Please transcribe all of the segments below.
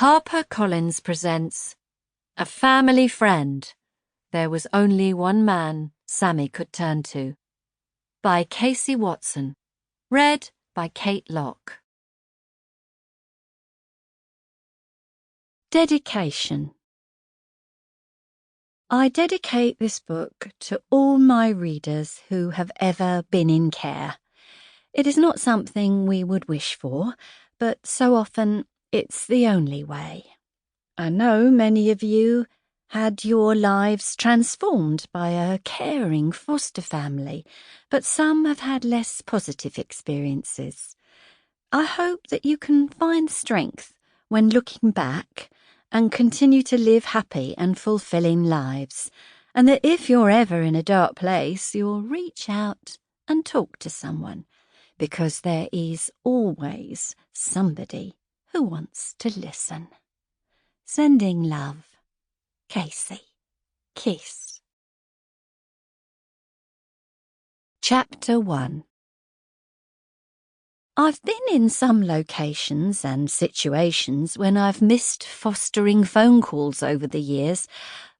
HarperCollins presents A Family Friend. There was only one man Sammy could turn to. By Casey Watson. Read by Kate Locke. Dedication. I dedicate this book to all my readers who have ever been in care. It is not something we would wish for, but so often it's the only way. I know many of you had your lives transformed by a caring foster family, but some have had less positive experiences. I hope that you can find strength when looking back and continue to live happy and fulfilling lives, and that if you're ever in a dark place, you'll reach out and talk to someone, because there is always somebody who wants to listen. Sending love. Casey. Kiss. Chapter 1. I've been in some locations and situations when I've missed fostering phone calls over the years,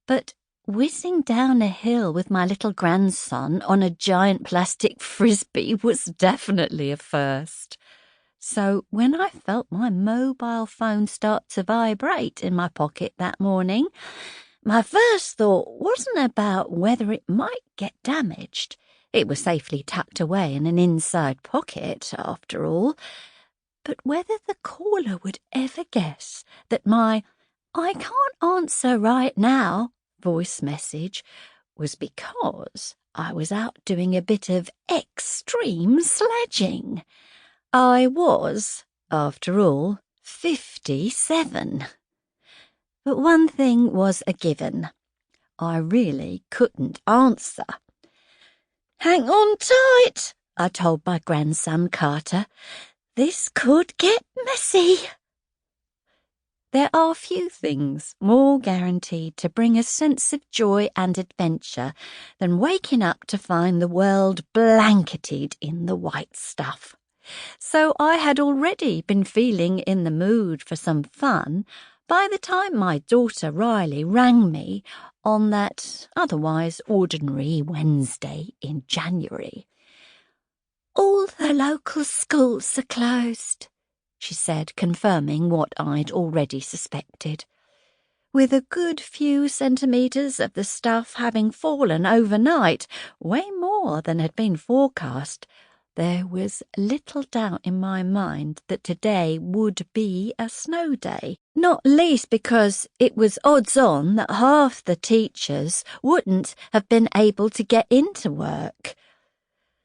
but whizzing down a hill with my little grandson on a giant plastic frisbee was definitely a first. So when I felt my mobile phone start to vibrate in my pocket that morning, my first thought wasn't about whether it might get damaged. It was safely tucked away in an inside pocket, after all, but whether the caller would ever guess that my "I can't answer right now" voice message was because I was out doing a bit of extreme sledging. I was, after all, 57. But one thing was a given. I really couldn't answer. "Hang on tight," I told my grandson Carter. "This could get messy." There are few things more guaranteed to bring a sense of joy and adventure than waking up to find the world blanketed in the white stuff. So I had already been feeling in the mood for some fun by the time my daughter Riley rang me on that otherwise ordinary Wednesday in January. "All the local schools are closed," she said, confirming what I'd already suspected. With a good few centimetres of the stuff having fallen overnight, way more than had been forecast, there was little doubt in my mind that today would be a snow day, not least because it was odds on that half the teachers wouldn't have been able to get into work.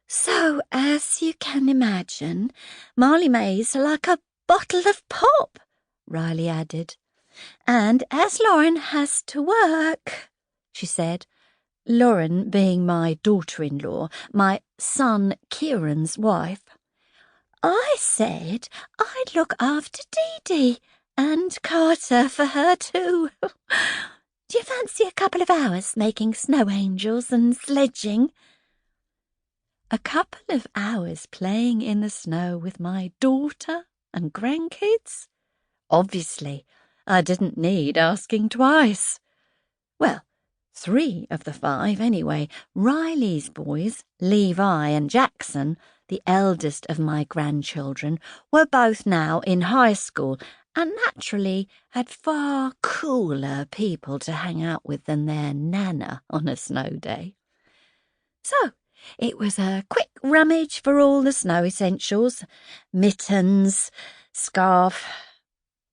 "So, as you can imagine, Marley May's like a bottle of pop," Riley added. "And as Lauren has to work," she said, Lauren being my daughter-in-law, my son Kieran's wife, "I said I'd look after Dee and Carter for her too. Do you fancy a couple of hours making snow angels and sledging?" A couple of hours playing in the snow with my daughter and grandkids? Obviously, I didn't need asking twice. Well, 3 of the 5 anyway. Riley's boys, Levi and Jackson, the eldest of my grandchildren, were both now in high school and naturally had far cooler people to hang out with than their nana on a snow day. So it was a quick rummage for all the snow essentials: mittens, scarf,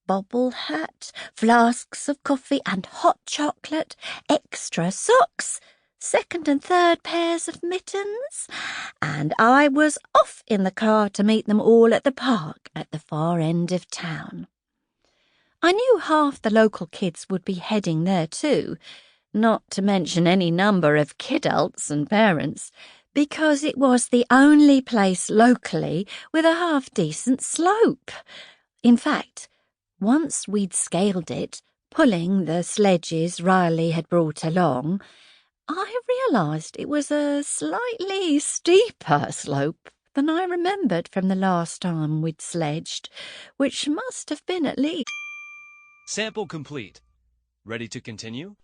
bobble hat, flasks of coffee and hot chocolate, extra socks, 2nd and 3rd pairs of mittens, and I was off in the car to meet them all at the park at the far end of town. I knew half the local kids would be heading there too, not to mention any number of kidults and parents, because it was the only place locally with a half-decent slope. In fact, once we'd scaled it, pulling the sledges Riley had brought along, I realised it was a slightly steeper slope than I remembered from the last time we'd sledged, which must have been at least Sample complete. Ready to continue?